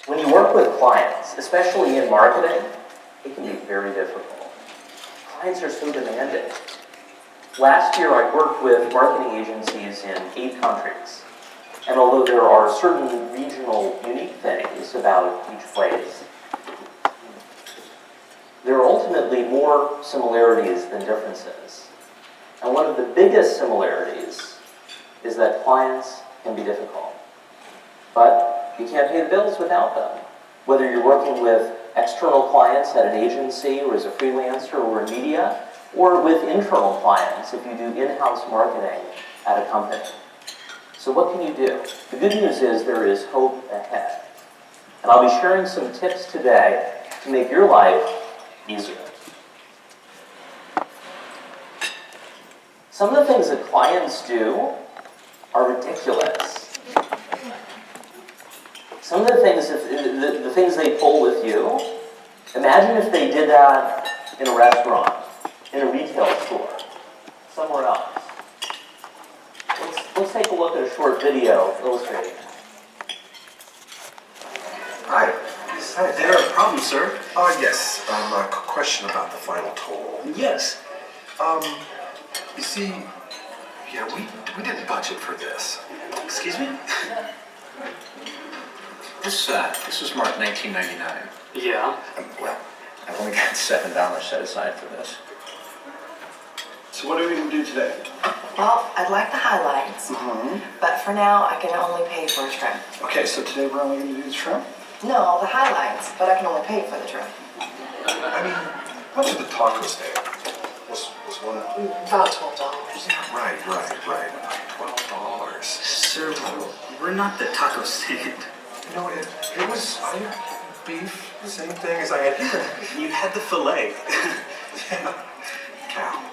When you work with clients, especially in marketing, it can be very difficult. Clients are so demanding. Last year, I worked with marketing agencies in 8 countries. And although there are certain regional unique things about each place, there are ultimately more similarities than differences. And one of the biggest similarities is that clients can be difficult. But you can't pay the bills without them. Whether you're working with external clients at an agency or as a freelancer or in media, or with internal clients if you do in-house marketing at a company. So what can you do? The good news is there is hope ahead. And I'll be sharing some tips today to make your life easier. Some of the things that clients do are ridiculous. Some of the things, the things they pull with you, imagine if they did that in a restaurant, in a retail store, somewhere else. Let's take a look at a short video illustrating that. Hi. Is there a problem, sir? Yes. A question about the final total. Yes. You see, yeah, we didn't budget for this. Excuse me? This was marked 1999. Yeah. Well, I've only got $7 set aside for this. So what are we going to do today? Well, I'd like the highlights, but for now I can only pay for a trim. Okay, so today we're only going to do the trim? No, the highlights, but I can only pay for the trim. I mean, how much of the tacos there? Was one of... About $12. Right. $12. Sir, we're not the taco stand. No, it was beef, same thing as I had here. You had the filet. Yeah. Cow.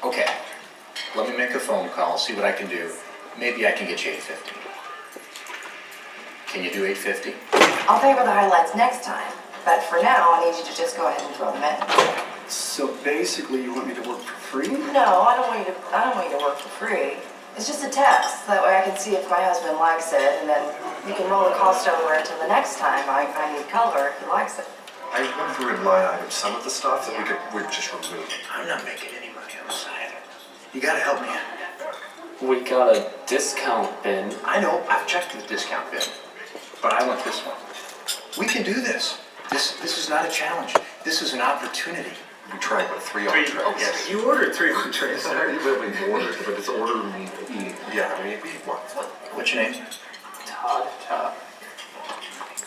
Okay, let me make a phone call, see what I can do. Maybe I can get you $8.50. Can you do $8.50? I'll pay for the highlights next time, but for now I need you to just go ahead and throw them in. So basically you want me to work for free? No, I don't want you to work for free. It's just a test, that way I can see if my husband likes it, and then you can roll the cost over until the next time I need color if he likes it. I went through in line items some of the stuff that we'd just remove. I'm not making any money on this either. You gotta help me out. We got a discount bin. I know, I've checked the discount bin, but I want this one. We can do this. This is not a challenge. This is an opportunity. We tried with 3 entrees. Yes. You ordered 3 entrees, Sorry, we ordered, but it's order we eat. Yeah, we want. What's your name? Todd.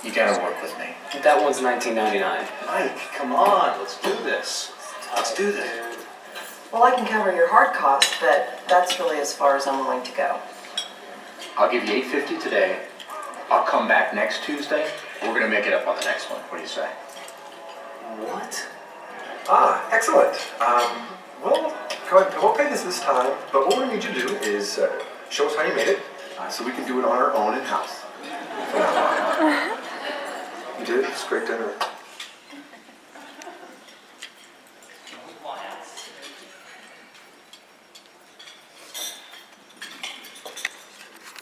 You gotta work with me. That one's $19.99. Mike, come on, let's do this. Let's do this. Well, I can cover your hard costs, but that's really as far as I'm willing to go. I'll give you $8.50 today. I'll come back next Tuesday. We're gonna make it up on the next one. What do you say? What? Excellent. Well, go ahead. I won't pay this time, but what we need you to do is show us how you made it, so we can do it on our own in-house. From now on. You did? It's a great dinner.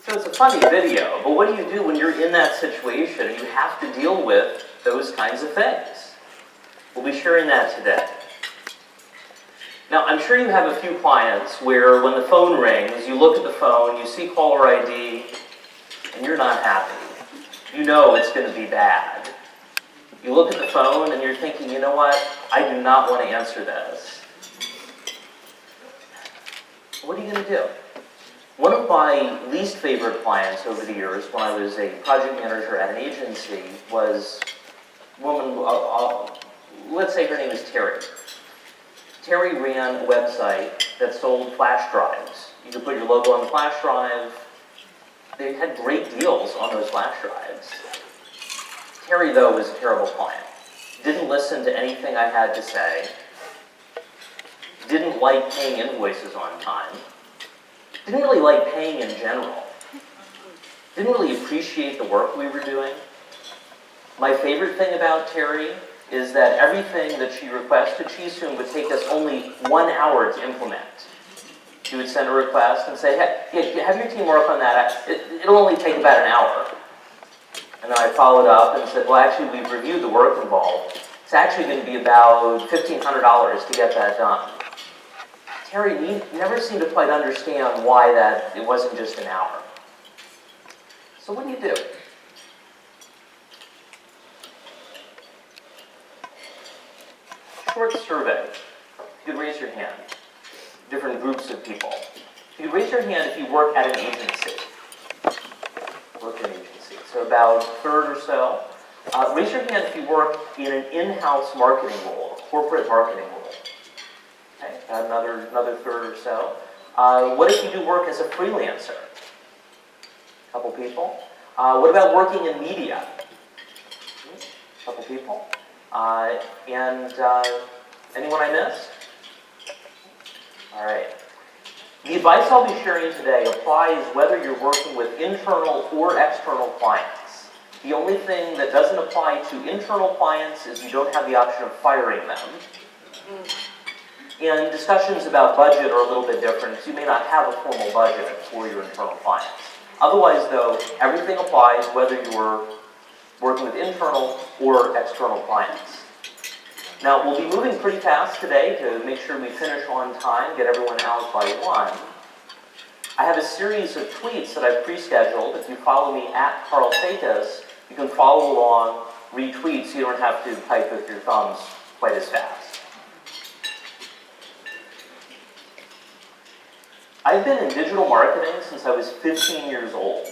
So it's a funny video, but what do you do when you're in that situation and you have to deal with those kinds of things? We'll be sharing that today. Now, I'm sure you have a few clients where when the phone rings, you look at the phone, you see caller ID, and you're not happy. You know it's going to be bad. You look at the phone and you're thinking, you know what? I do not want to answer this. What are you going to do? One of my least favorite clients over the years, when I was a project manager at an agency, was a woman, let's say her name is Terry. Terry ran a website that sold flash drives. You could put your logo on the flash drive. They had great deals on those flash drives. Terry, though, was a terrible client. Didn't listen to anything I had to say. Didn't like paying invoices on time. Didn't really like paying in general. Didn't really appreciate the work we were doing. My favorite thing about Terry is that everything that she requested, she assumed would take us only 1 hour to implement. She would send a request and say, hey, have your team work on that. It'll only take about an hour. And then I followed up and said, well, actually, we've reviewed the work involved. It's actually going to be about $1,500 to get that done. Terry, we never seemed to quite understand why that it wasn't just an hour. So what do you do? Short survey. You could raise your hand. Different groups of people. You could raise your hand if you work at an agency. Work at an agency. So about a third or so. Raise your hand if you work in an in-house marketing role, a corporate marketing role. Okay, another third or so. What if you do work as a freelancer? A couple people. What about working in media? A couple people. Anyone I missed? All right. The advice I'll be sharing today applies whether you're working with internal or external clients. The only thing that doesn't apply to internal clients is you don't have the option of firing them. And discussions about budget are a little bit different because you may not have a formal budget for your internal clients. Otherwise, though, everything applies whether you're working with internal or external clients. Now, we'll be moving pretty fast today to make sure we finish on time, get everyone out by 1. I have a series of tweets that I've pre-scheduled. If you follow me at Karl Sakas, you can follow along, retweet, so you don't have to type with your thumbs quite as fast. I've been in digital marketing since I was 15 years old.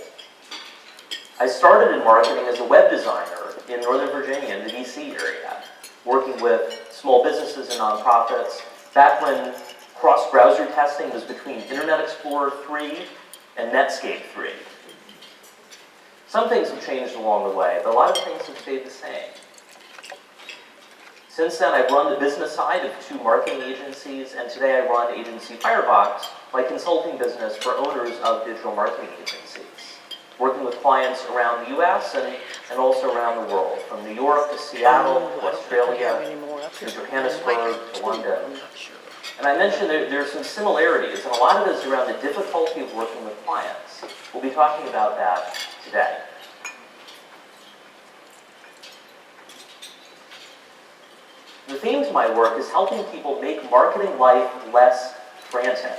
I started in marketing as a web designer in Northern Virginia in the DC area, working with small businesses and nonprofits, back when cross-browser testing was between Internet Explorer 3 and Netscape 3. Some things have changed along the way, but a lot of things have stayed the same. Since then, I've run the business side of 2 marketing agencies, and today I run Agency Firebox, my consulting business for owners of digital marketing agencies, working with clients around the US and also around the world, from New York to Seattle to Australia to Johannesburg to London. And I mentioned there are some similarities, and a lot of it is around the difficulty of working with clients. We'll be talking about that today. The theme to my work is helping people make marketing life less frantic.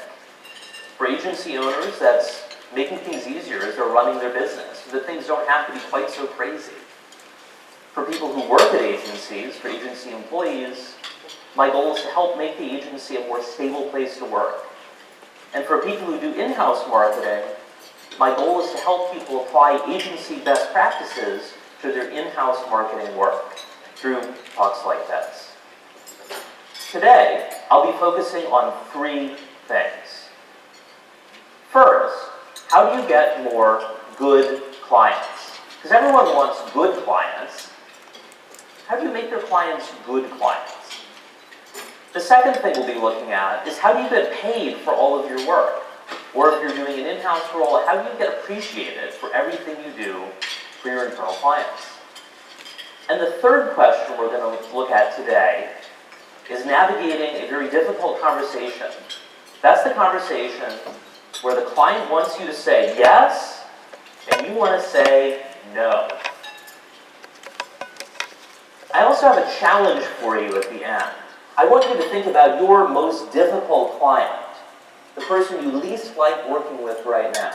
For agency owners, that's making things easier as they're running their business, so that things don't have to be quite so crazy. For people who work at agencies, for agency employees, my goal is to help make the agency a more stable place to work. And for people who do in-house marketing, my goal is to help people apply agency best practices to their in-house marketing work through talks like this. Today, I'll be focusing on 3 things. First, how do you get more good clients? Because everyone wants good clients. How do you make your clients good clients? The second thing we'll be looking at is how do you get paid for all of your work? Or if you're doing an in-house role, how do you get appreciated for everything you do for your internal clients? And the third question we're going to look at today is navigating a very difficult conversation. That's the conversation where the client wants you to say yes, and you want to say no. I also have a challenge for you at the end. I want you to think about your most difficult client, the person you least like working with right now.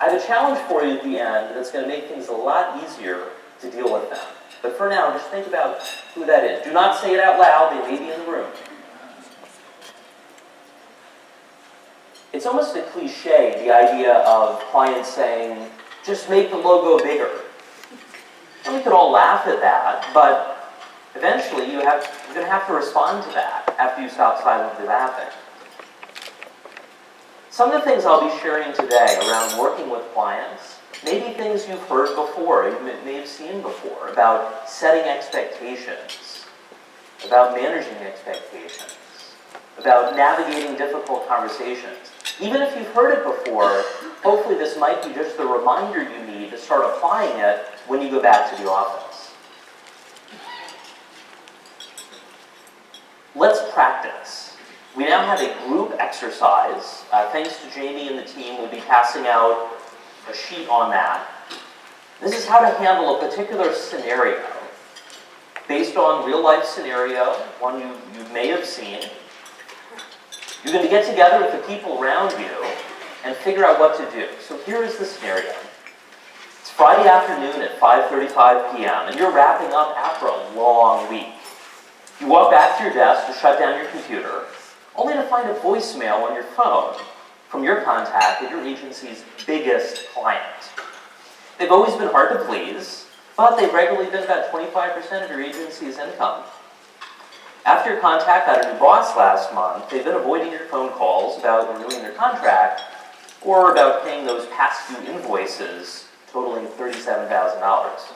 I have a challenge for you at the end that's going to make things a lot easier to deal with them. But for now, just think about who that is. Do not say it out loud, they may be in the room. It's almost a cliche, the idea of clients saying, just make the logo bigger. And we could all laugh at that, but eventually you're going to have to respond to that after you stop silently laughing. Some of the things I'll be sharing today around working with clients may be things you've heard before, you may have seen before, about setting expectations, about managing expectations, about navigating difficult conversations. Even if you've heard it before, hopefully this might be just the reminder you need to start applying it when you go back to the office. Let's practice. We now have a group exercise. Thanks to Jamie and the team, we'll be passing out a sheet on that. This is how to handle a particular scenario based on real-life scenario, one you may have seen. You're going to get together with the people around you and figure out what to do. So here is the scenario. It's Friday afternoon at 5:35 p.m. and you're wrapping up after a long week. You walk back to your desk to shut down your computer, only to find a voicemail on your phone from your contact at your agency's biggest client. They've always been hard to please, but they've regularly been about 25% of your agency's income. After your contact got a new boss last month, they've been avoiding your phone calls about renewing their contract or about paying those past due invoices totaling $37,000.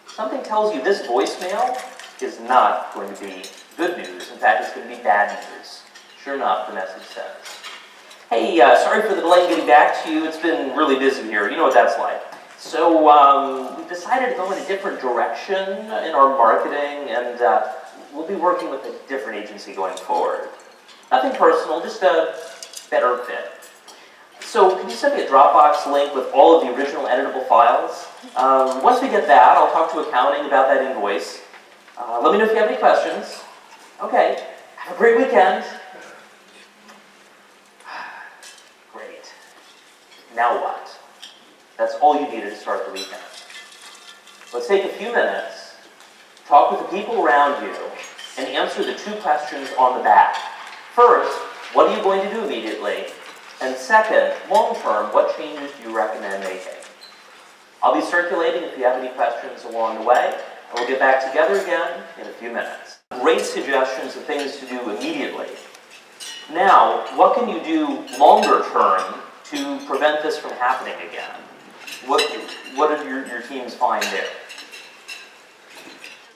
Something tells you this voicemail is not going to be good news. In fact, it's going to be bad news. Sure enough, the message says, "Hey, sorry for the delay in getting back to you. It's been really busy here. You know what that's like. So we've decided to go in a different direction in our marketing, and we'll be working with a different agency going forward. Nothing personal, just a better fit. So can you send me a Dropbox link with all of the original editable files? Once we get that, I'll talk to accounting about that invoice. Let me know if you have any questions. Okay, have a great weekend." Great. Now what? That's all you needed to start the weekend. Let's take a few minutes, talk with the people around you, and answer the two questions on the back. First, what are you going to do immediately? And second, long-term, what changes do you recommend making? I'll be circulating if you have any questions along the way, and we'll get back together again in a few minutes. Great suggestions of things to do immediately. Now, what can you do longer term to prevent this from happening again? What did your teams find there?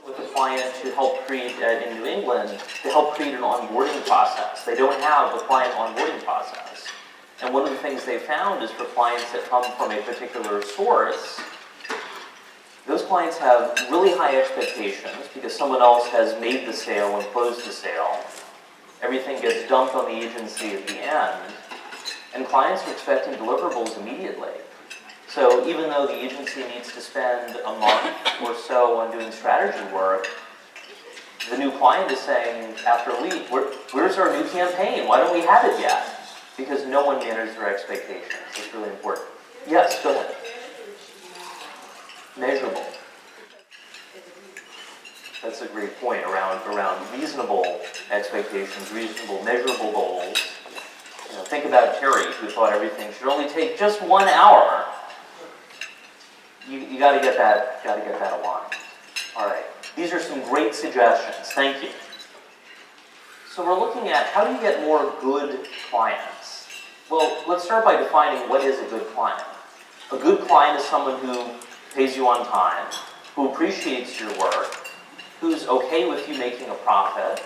With a client to help create, in New England, to help create an onboarding process. They don't have a client onboarding process. And one of the things they found is for clients that come from a particular source, those clients have really high expectations because someone else has made the sale and closed the sale. Everything gets dumped on the agency at the end, and clients are expecting deliverables immediately. So even though the agency needs to spend a month or so on doing strategy work, the new client is saying after a week, where's our new campaign? Why don't we have it yet? Because no one manages their expectations. It's really important. Yes, go ahead. Measurable. That's a great point around reasonable expectations, reasonable, measurable goals. You know, think about Terry, who thought everything should only take just 1 hour. You got to get that aligned. All right. These are some great suggestions. Thank you. So we're looking at how do you get more good clients? Well, let's start by defining what is a good client. A good client is someone who pays you on time, who appreciates your work, who's okay with you making a profit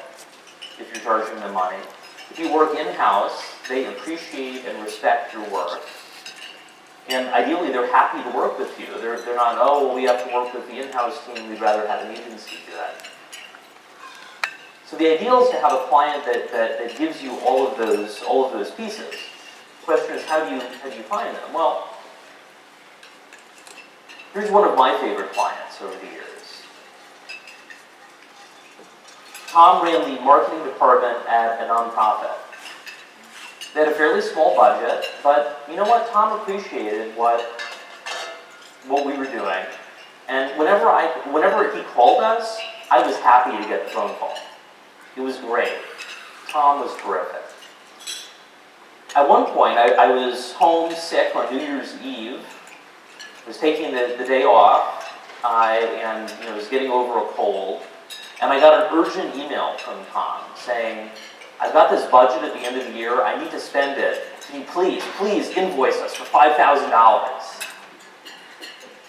if you're charging them money. If you work in-house, they appreciate and respect your work. And ideally, they're happy to work with you. They're not, oh, well, we have to work with the in-house team, we'd rather have an agency do that. So the ideal is to have a client that gives you all of those pieces. The question is, how do you find them? Well, here's one of my favorite clients over the years. Tom ran the marketing department at a nonprofit. They had a fairly small budget, but you know what? Tom appreciated what we were doing. And whenever he called us, I was happy to get the phone call. It was great. Tom was terrific. At one point, I was home sick on New Year's Eve. I was taking the day off, and was getting over a cold. And I got an urgent email from Tom saying, "I've got this budget at the end of the year. I need to spend it. Can you please invoice us for $5,000?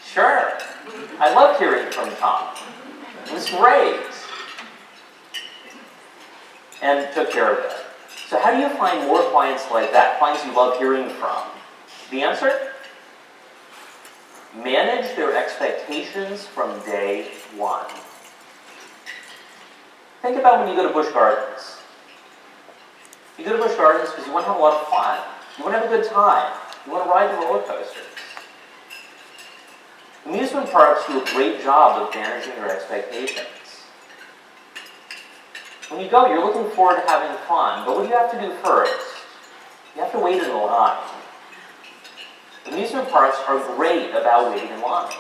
Sure. I loved hearing from Tom. It was great. And took care of it. So how do you find more clients like that, clients you love hearing from? The answer? Manage their expectations from day one. Think about when you go to Busch Gardens. You go to Busch Gardens because you want to have a lot of fun. You want to have a good time. You want to ride the roller coasters. Amusement parks do a great job of managing your expectations. When you go, you're looking forward to having fun, but what do you have to do first? You have to wait in the line. Amusement parks are great about waiting in line.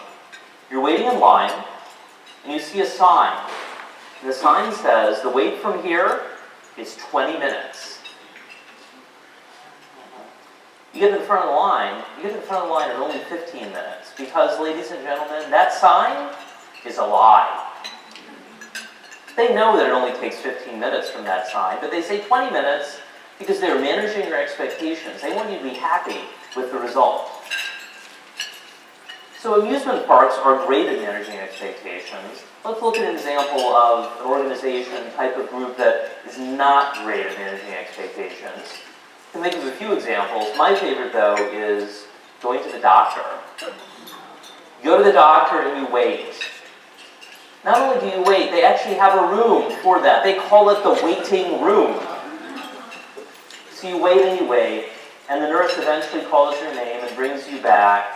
You're waiting in line, and you see a sign. And the sign says, the wait from here is 20 minutes. You get to the front of the line, in only 15 minutes, because, ladies and gentlemen, that sign is a lie. They know that it only takes 15 minutes from that sign, but they say 20 minutes because they're managing your expectations. They want you to be happy with the result. So amusement parks are great at managing expectations. Let's look at an example of an organization, type of group that is not great at managing expectations. I can think of a few examples. My favorite, though, is going to the doctor. You go to the doctor and you wait. Not only do you wait, they actually have a room for that. They call it the waiting room. So you wait, and the nurse eventually calls your name and brings you back,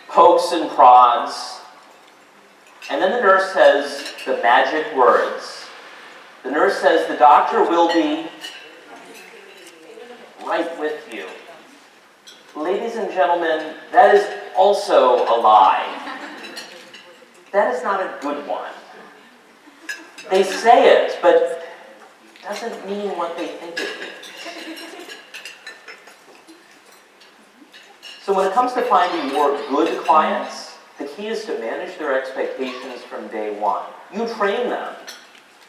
pokes and prods, and then the nurse says the magic words. The nurse says, the doctor will be right with you. Ladies and gentlemen, that is also a lie. That is not a good one. They say it, but it doesn't mean what they think it means. So when it comes to finding more good clients, the key is to manage their expectations from day one. You train them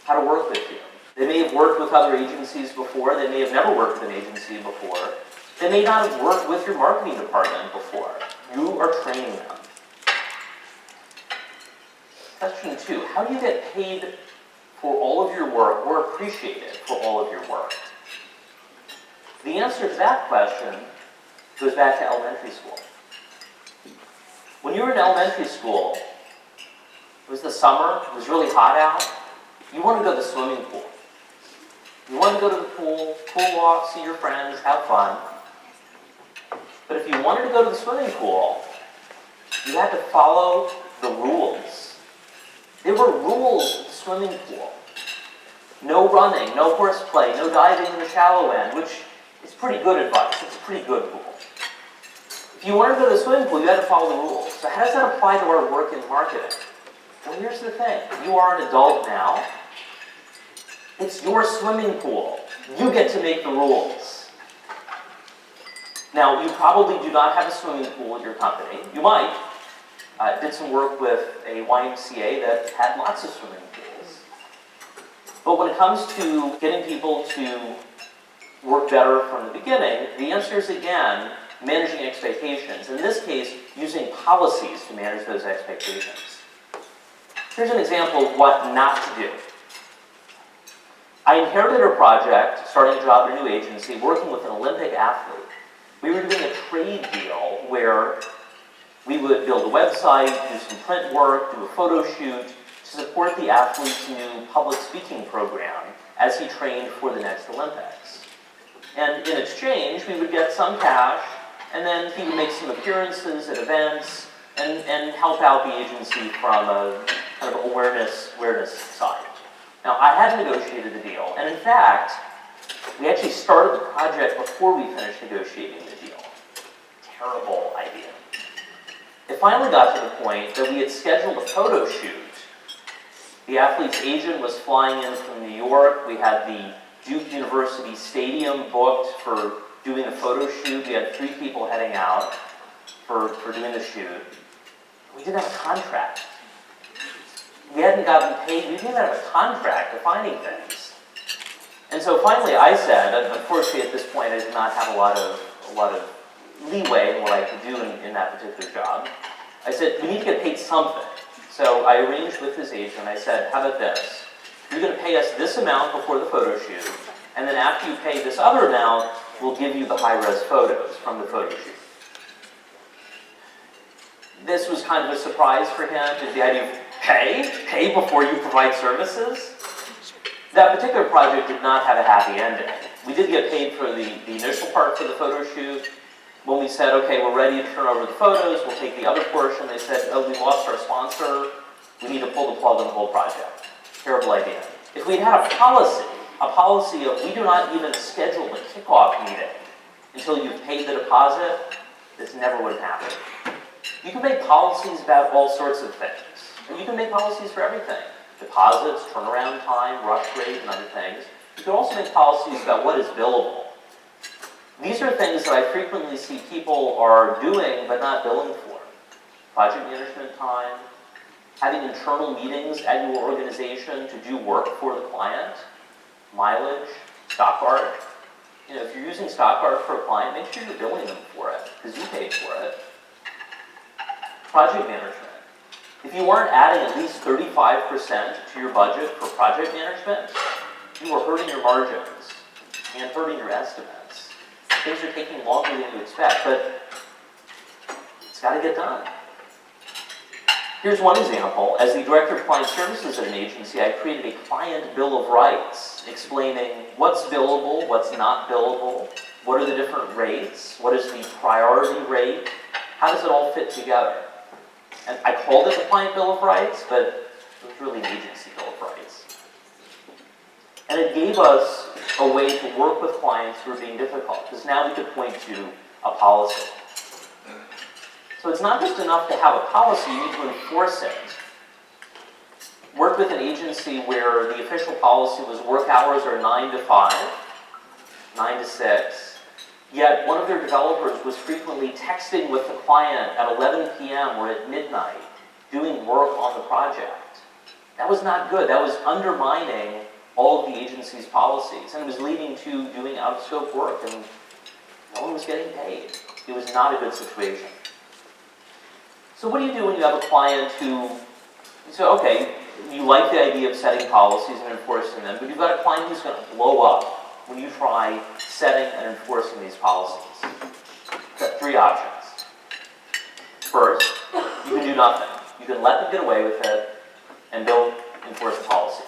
how to work with you. They may have worked with other agencies before. They may have never worked with an agency before. They may not have worked with your marketing department before. You are training them. Question 2, how do you get paid for all of your work or appreciated for all of your work? The answer to that question goes back to elementary school. When you were in elementary school, it was the summer, it was really hot out, you want to go to the swimming pool. You want to go to the pool, cool off, see your friends, have fun. But if you wanted to go to the swimming pool, you had to follow the rules. There were rules at the swimming pool. No running, no horseplay, no diving in the shallow end, which is pretty good advice. It's a pretty good rule. If you wanted to go to the swimming pool, you had to follow the rules. So how does that apply to our work in marketing? Well, here's the thing. You are an adult now. It's your swimming pool. You get to make the rules. Now, you probably do not have a swimming pool at your company. You might. Did some work with a YMCA that had lots of swimming pools. But when it comes to getting people to work better from the beginning, the answer is, again, managing expectations. In this case, using policies to manage those expectations. Here's an example of what not to do. I inherited a project, starting a job at a new agency, working with an Olympic athlete. We were doing a trade deal where we would build a website, do some print work, do a photo shoot to support the athlete's new public speaking program as he trained for the next Olympics. And in exchange, we would get some cash, and then he would make some appearances at events and help out the agency from a kind of awareness side. Now, I had negotiated the deal, and in fact, we actually started the project before we finished negotiating the deal. Terrible idea. It finally got to the point that we had scheduled a photo shoot. The athlete's agent was flying in from New York. We had the Duke University Stadium booked for doing the photo shoot. We had 3 people heading out for doing the shoot. We didn't have a contract. We hadn't gotten paid. We didn't have a contract defining things. And so finally I said, and unfortunately at this point I did not have a lot of leeway in what I could do in that particular job. I said, we need to get paid something. So I arranged with his agent. I said, how about this? You're going to pay us this amount before the photo shoot, and then after you pay this other amount, we'll give you the high-res photos from the photo shoot. This was kind of a surprise for him, the idea of pay before you provide services. That particular project did not have a happy ending. We did get paid for the initial part for the photo shoot, when we said, okay, we're ready to turn over the photos, we'll take the other portion, they said, oh, we lost our sponsor, we need to pull the plug on the whole project. Terrible idea. If we'd had a policy of we do not even schedule a kickoff meeting until you've paid the deposit, this never would have happened. You can make policies about all sorts of things. And you can make policies for everything. Deposits, turnaround time, rush rate, and other things. You can also make policies about what is billable. These are things that I frequently see people are doing but not billing for. Project management time, having internal meetings at your organization to do work for the client, mileage, stock art. You know, if you're using stock art for a client, make sure you're billing them for it, because you paid for it. Project management. If you weren't adding at least 35% to your budget for project management, you are hurting your margins and hurting your estimates. Things are taking longer than you expect, but it's got to get done. Here's one example. As the Director of Client Services at an agency, I created a client bill of rights explaining what's billable, what's not billable, what are the different rates, what is the priority rate, how does it all fit together? And I called it the client bill of rights, but it was really an agency bill of rights. And it gave us a way to work with clients who are being difficult, because now we could point to a policy. So it's not just enough to have a policy, you need to enforce it. Worked with an agency where the official policy was work hours are 9 to 5, 9 to 6, yet one of their developers was frequently texting with the client at 11 p.m. or at midnight, doing work on the project. That was not good. That was undermining all of the agency's policies, and it was leading to doing out-of-scope work, and no one was getting paid. It was not a good situation. So what do you do when you have a client who, you say, okay, you like the idea of setting policies and enforcing them, but you've got a client who's going to blow up when you try setting and enforcing these policies? You've got three options. First, you can do nothing. You can let them get away with it and don't enforce the policies.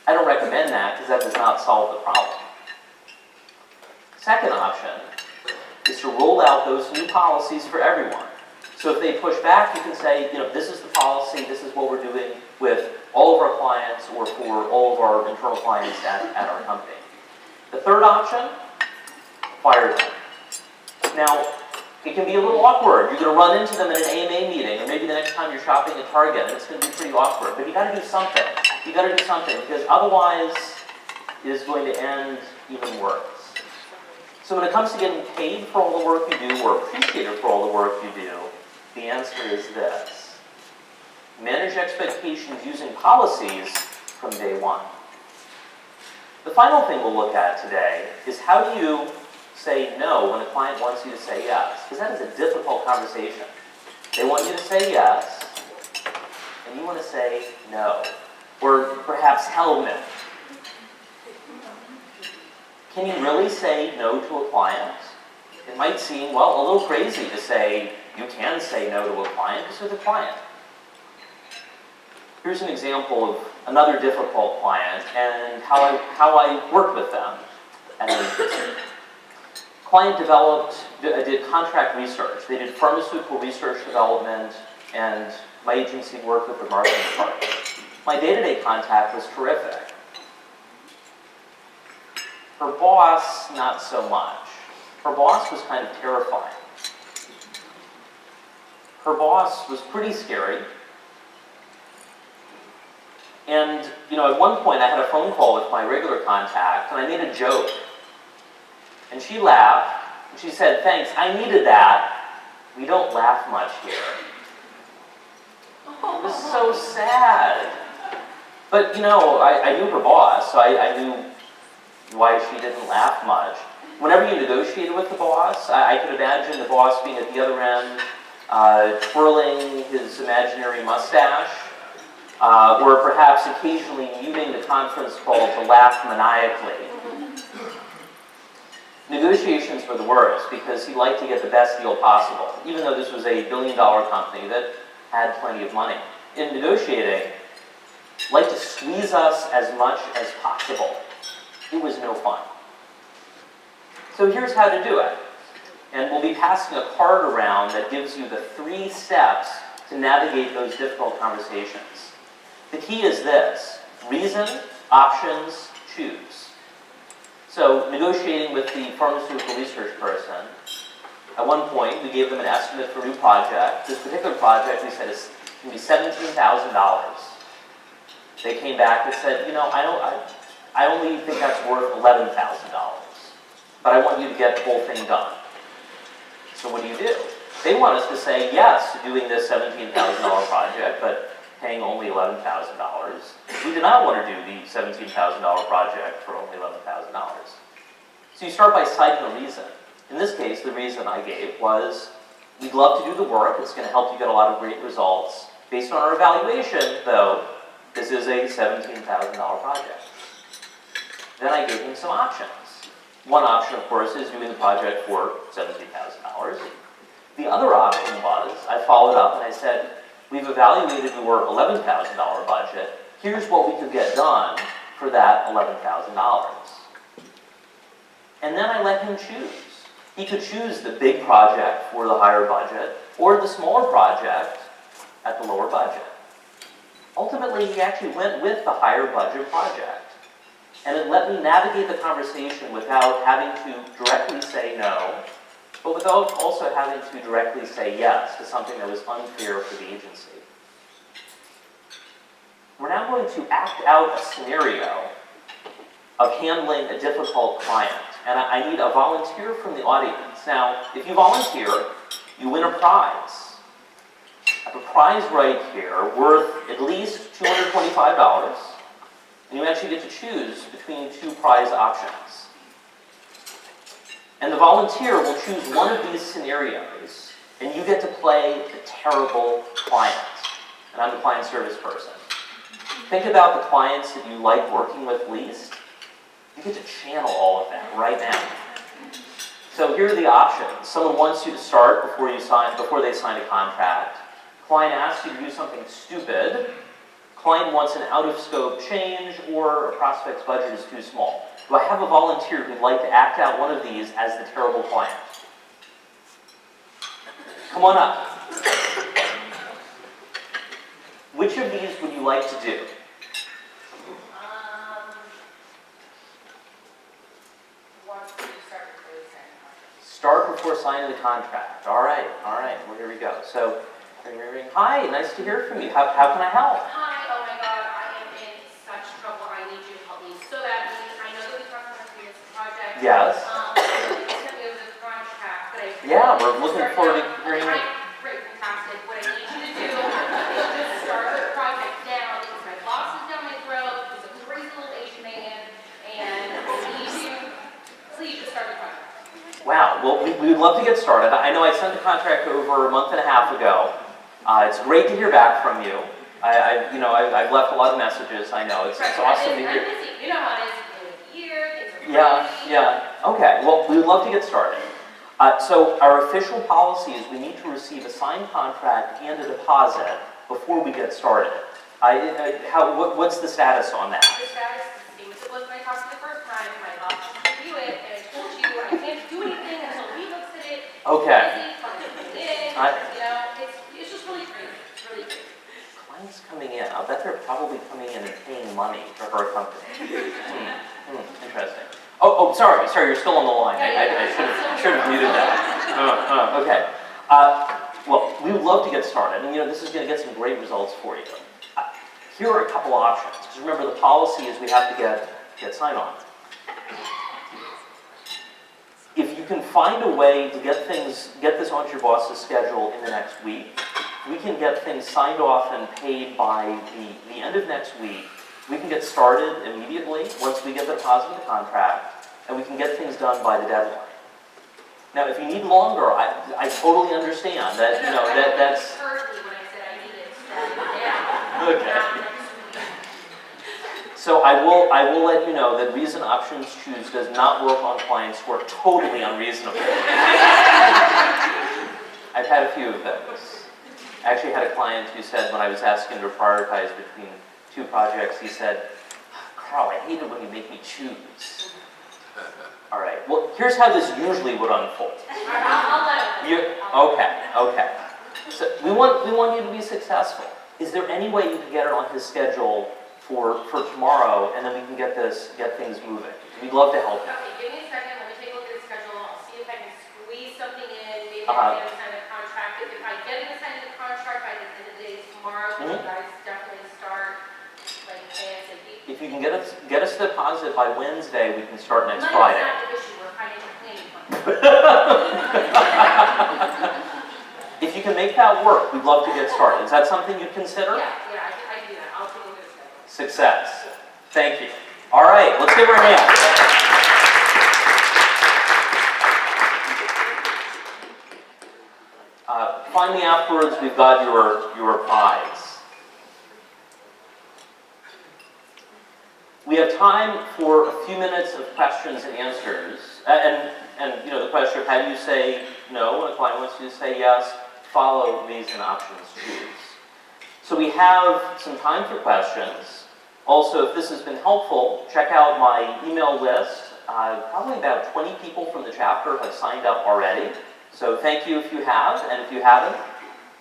I don't recommend that because that does not solve the problem. Second option is to roll out those new policies for everyone. So if they push back, you can say, you know, this is the policy, this is what we're doing with all of our clients or for all of our internal clients at our company. The third option, fire them. Now, it can be a little awkward. You're going to run into them in an AMA meeting, or maybe the next time you're shopping at Target, and it's going to be pretty awkward. But you got to do something. You got to do something, because otherwise it is going to end even worse. So when it comes to getting paid for all the work you do, or appreciated for all the work you do, the answer is this. Manage expectations using policies from day one. The final thing we'll look at today is how do you say no when a client wants you to say yes? Because that is a difficult conversation. They want you to say yes, and you want to say no. Or perhaps hell no. Can you really say no to a client? It might seem, well, a little crazy to say you can say no to a client because you're the client. Here's an example of another difficult client and how I worked with them at an agency. Client did contract research. They did pharmaceutical research development, and my agency worked with the marketing department. My day-to-day contact was terrific. Her boss, not so much. Her boss was kind of terrifying. Her boss was pretty scary. And, at one point I had a phone call with my regular contact, and I made a joke. And she laughed, and she said, "Thanks, I needed that. We don't laugh much here." It was so sad. But, I knew her boss, so I knew why she didn't laugh much. Whenever you negotiated with the boss, I could imagine the boss being at the other end, twirling his imaginary mustache, or perhaps occasionally muting the conference call to laugh maniacally. Negotiations were the worst because he liked to get the best deal possible, even though this was a billion-dollar company that had plenty of money. In negotiating, he liked to squeeze us as much as possible. It was no fun. So here's how to do it. And we'll be passing a card around that gives you the 3 steps to navigate those difficult conversations. The key is this: reason, options, choose. So negotiating with the pharmaceutical research person, at one point we gave them an estimate for a new project. This particular project we said is going to be $17,000. They came back and said, you know, I only think that's worth $11,000, but I want you to get the whole thing done. So what do? They want us to say yes to doing this $17,000 project, but paying only $11,000. We did not want to do the $17,000 project for only $11,000. So you start by citing a reason. In this case, the reason I gave was, we'd love to do the work. It's going to help you get a lot of great results. Based on our evaluation, though, this is a $17,000 project. Then I gave them some options. One option, of course, is doing the project for $17,000. The other option was, I followed up and I said, we've evaluated your $11,000 budget. Here's what we could get done for that $11,000. And then I let him choose. He could choose the big project for the higher budget or the smaller project at the lower budget. Ultimately, he actually went with the higher budget project. And it let me navigate the conversation without having to directly say no, but without also having to directly say yes to something that was unfair for the agency. We're now going to act out a scenario of handling a difficult client. And I need a volunteer from the audience. Now, if you volunteer, you win a prize. I have a prize right here worth at least $225. And you actually get to choose between 2 prize options. And the volunteer will choose one of these scenarios, and you get to play the terrible client. And I'm the client service person. Think about the clients that you like working with least. You get to channel all of that right now. So here are the options. Someone wants you to start before they sign a contract. Client asks you to do something stupid. Client wants an out-of-scope change, or a prospect's budget is too small. Do I have a volunteer who'd like to act out one of these as the terrible client? Come on up. Which of these would you like to do? Start before signing the contract. All right, well, here we go. So, hi, nice to hear from you. How can I help? Hi, oh my God, I am in such trouble. I need you to help me. So that means, I know that we talked about this project. Yes. You sent me over the contract, but I. Yeah, we're looking forward to hearing it. Great, fantastic. What I need you to do is just start the project now, because my boss is down my throat, he's a crazy little Asian man, and I need you, please just start the project. Wow, well, we would love to get started. I know I sent the contract over a month and a half ago. It's great to hear back from you. I've left a lot of messages. I know it's awesome to hear. I'm busy. You know how it is. It's a year. Things are Yeah. Okay. Well, we would love to get started. So our official policy is we need to receive a signed contract and a deposit before we get started. What's the status on that? The status is the same as it was when I talked to you the first time. My boss didn't review it, and I told you I can't do anything until he looks at it. Okay. It's just really crazy. It's really crazy. Clients coming in. I bet they're probably coming in and paying money for her company. Interesting. Oh, sorry, you're still on the line. I should have muted that. Okay. Well, we would love to get started, and this is going to get some great results for you. Here are a couple options, because remember the policy is we have to get sign-on. If you can find a way to get this onto your boss's schedule in the next week, we can get things signed off and paid by the end of next week. We can get started immediately once we get the deposit of the contract, and we can get things done by the deadline. Now, if you need longer, I totally understand that. That's. Heard me when I said I needed to start now. Okay. So I will let you know that Reason Options Choose does not work on clients who are totally unreasonable. I've had a few of those. I actually had a client who said when I was asking to prioritize between 2 projects, he said, "Karl, I hate it when you make me choose." All right. Well, here's how this usually would unfold. I'll let him. Okay. So we want you to be successful. Is there any way you can get it on his schedule for tomorrow, and then we can get things moving? We'd love to help you. Okay, give me a second, let me take a look at the schedule, I'll see if I can squeeze something in, maybe Uh-huh. I can sign a contract. If I get him to sign the contract by the end of the day tomorrow, can you guys definitely start, like, ASAP? If you can get us the deposit by Wednesday, we can start next Money's Friday. not the issue, we're financial planning. If you can make that work, we'd love to get started. Is that something you'd consider? Yeah, I can do that, I'll take a look at the schedule. Success. Thank you. All right, let's give her a hand. Finally, afterwards, we've got your prize. We have time for a few minutes of questions and answers. And you know, the question of how do you say no when a client wants you to say yes, follow reason options choose. So we have some time for questions. Also, if this has been helpful, check out my email list. Probably about 20 people from the chapter have signed up already. So thank you if you have, and if you haven't,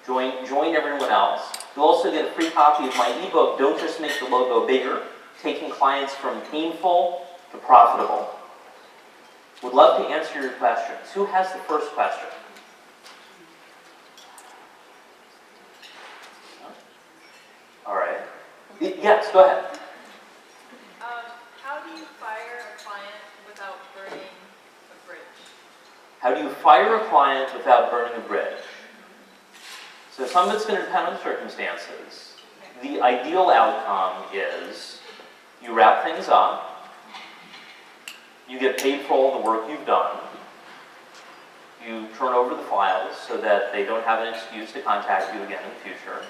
join everyone else. You'll also get a free copy of my ebook, Don't Just Make the Logo Bigger, Taking Clients from Painful to Profitable. Would love to answer your questions. Who has the first question? All right. Yes, go ahead. How do you fire a client without burning a bridge? How do you fire a client without burning a bridge? So some of it's going to depend on circumstances. The ideal outcome is you wrap things up, you get paid for all the work you've done, you turn over the files so that they don't have an excuse to contact you again in the future,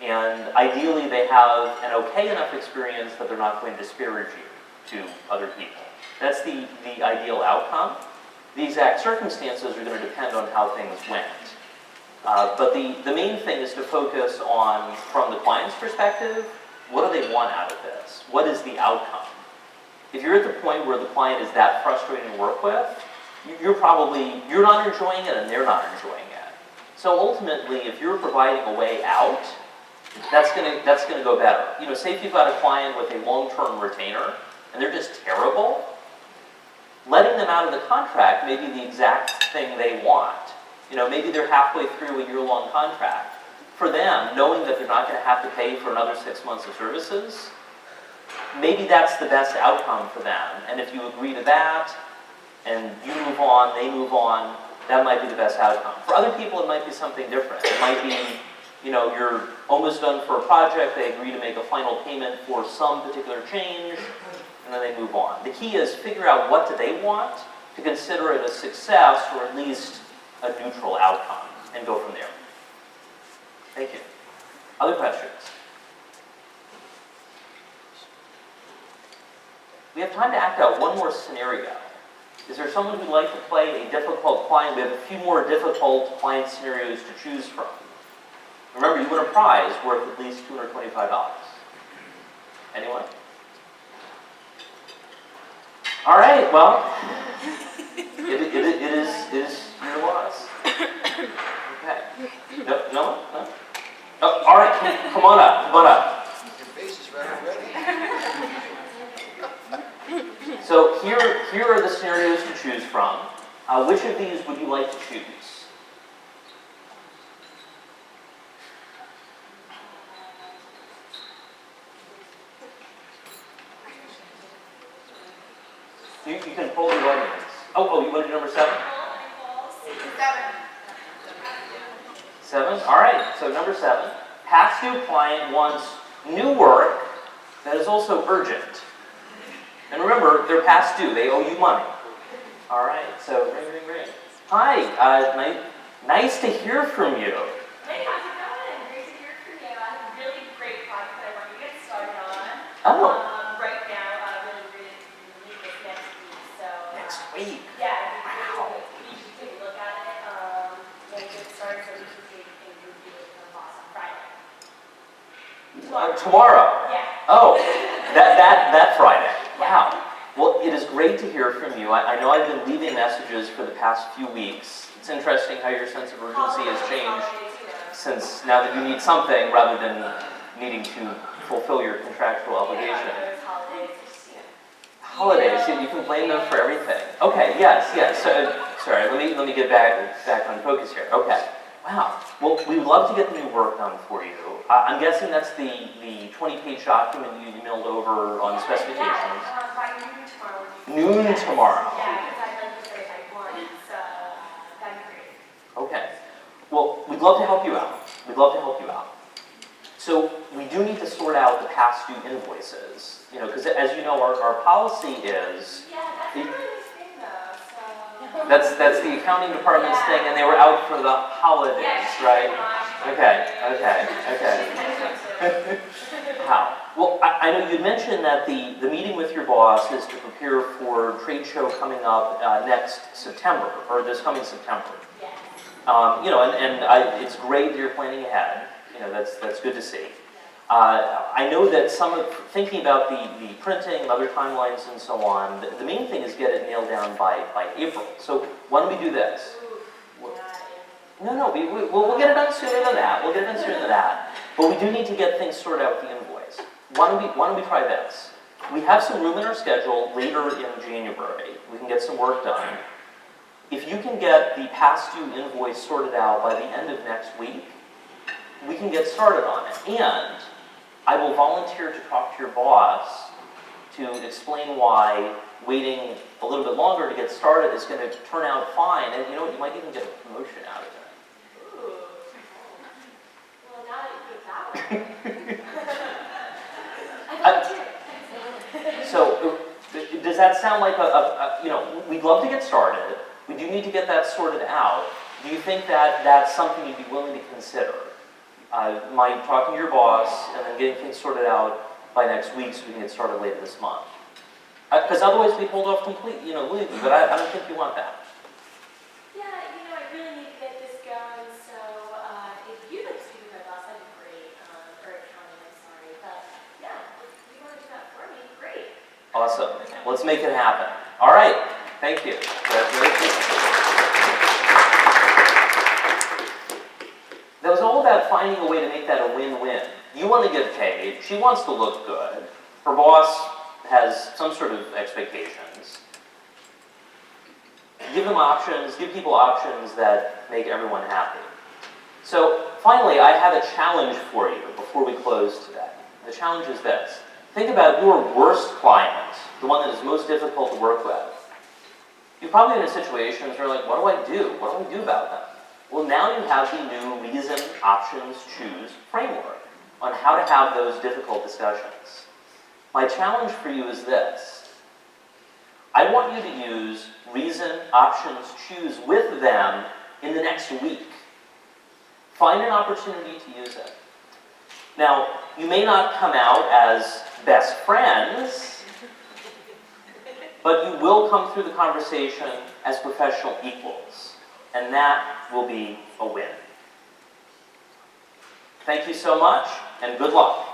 and ideally they have an okay enough experience that they're not going to disparage you to other people. That's the ideal outcome. The exact circumstances are going to depend on how things went. But the main thing is to focus on, from the client's perspective, what do they want out of this? What is the outcome? If you're at the point where the client is that frustrating to work with, you're not enjoying it and they're not enjoying it. So ultimately, if you're providing a way out, that's gonna go better. You know, say if you've got a client with a long-term retainer and they're just terrible, letting them out of the contract may be the exact thing they want. You know, maybe they're halfway through a year-long contract. For them, knowing that they're not going to have to pay for another 6 months of services, maybe that's the best outcome for them. And if you agree to that, and you move on, they move on, that might be the best outcome. For other people, it might be something different. It might be, you know, you're almost done for a project, they agree to make a final payment for some particular change, and then they move on. The key is figure out what do they want to consider it a success or at least a neutral outcome, and go from there. Thank you. Other questions? We have time to act out one more scenario. Is there someone who'd like to play a difficult client? We have a few more difficult client scenarios to choose from. Remember, you win a prize worth at least $225. Anyone? All right, well, it is your loss. Okay. No? Oh, all right, come on up, Your face is rather ready. So here are the scenarios to choose from. Which of these would you like to choose? You can pull the audience. Oh, you wanted number 7? 7? All right, so number 7. Past due client wants new work that is also urgent. And remember, they're past due. They owe you money. All right, so ring. Hi, nice to hear from you. Hey, how's it going? Great to hear from you. I have a really great project that I want you to get started on. Oh. Right now, really need this next week. So Next week? Yeah, you should take a look at it. And get started so we can see if we can review it with the boss on Friday. Tomorrow? Yeah. Oh, that Friday. Wow. Well, it is great to hear from you. I know I've been leaving messages for the past few weeks. It's interesting how your sense of urgency has changed since now that you need something rather than needing to fulfill your contractual obligation. Holidays, you can blame them for everything. Okay, yes. So, sorry, let me get back on focus here. Okay. Wow. Well, we would love to get the new work done for you. I'm guessing that's the 20-page document you emailed over on specifications. By noon tomorrow. Noon tomorrow. Yeah, because I'd like to start by 1, so that'd be great. Okay. Well, we'd love to help you out. We'd love to help you out. So we do need to sort out the past due invoices. You know, because as you know, our policy is. Yeah, that's not really this thing though, so. That's the accounting department's thing, and they were out for the holidays, right? Okay. How? Well, I know you'd mentioned that the meeting with your boss is to prepare for a trade show coming up next September, or this coming September. Yes. You know, it's great that you're planning ahead. You know, that's good to see. I know that thinking about the printing and other timelines and so on, the main thing is get it nailed down by April. So why don't we do this? No, we'll get it done sooner than that. We'll get it done sooner than that. But we do need to get things sorted out with the invoice. Why don't we try this? We have some room in our schedule later in January. We can get some work done. If you can get the past due invoice sorted out by the end of next week, we can get started on it. And I will volunteer to talk to your boss to explain why waiting a little bit longer to get started is going to turn out fine. And you know what, you might even get a promotion out of it. Ooh. Well, now that you put it that way. I volunteer. So, does that sound like you know, we'd love to get started. We do need to get that sorted out. Do you think that that's something you'd be willing to consider? My talking to your boss and then getting things sorted out by next week so we can get started later this month. Because otherwise we'd hold off completely, legally, but I don't think you want that. Yeah, I really need to get this going, so if you'd like to speak with my boss, that'd be great. Or accounting, I'm sorry. But yeah, if you want to do that for me, great. Awesome. Let's make it happen. All right. Thank you. Congratulations. That was all about finding a way to make that a win-win. You want to get paid. She wants to look good. Her boss has some sort of expectations. Give them options. Give people options that make everyone happy. So finally, I have a challenge for you before we close today. The challenge is this. Think about your worst client, the one that is most difficult to work with. You're probably in a situation where you're like, what do I do? What do I do about them? Well, now you have the new reason, options, choose framework on how to have those difficult discussions. My challenge for you is this. I want you to use reason, options, choose with them in the next week. Find an opportunity to use it. Now, you may not come out as best friends, but you will come through the conversation as professional equals. And that will be a win. Thank you so much, and good luck.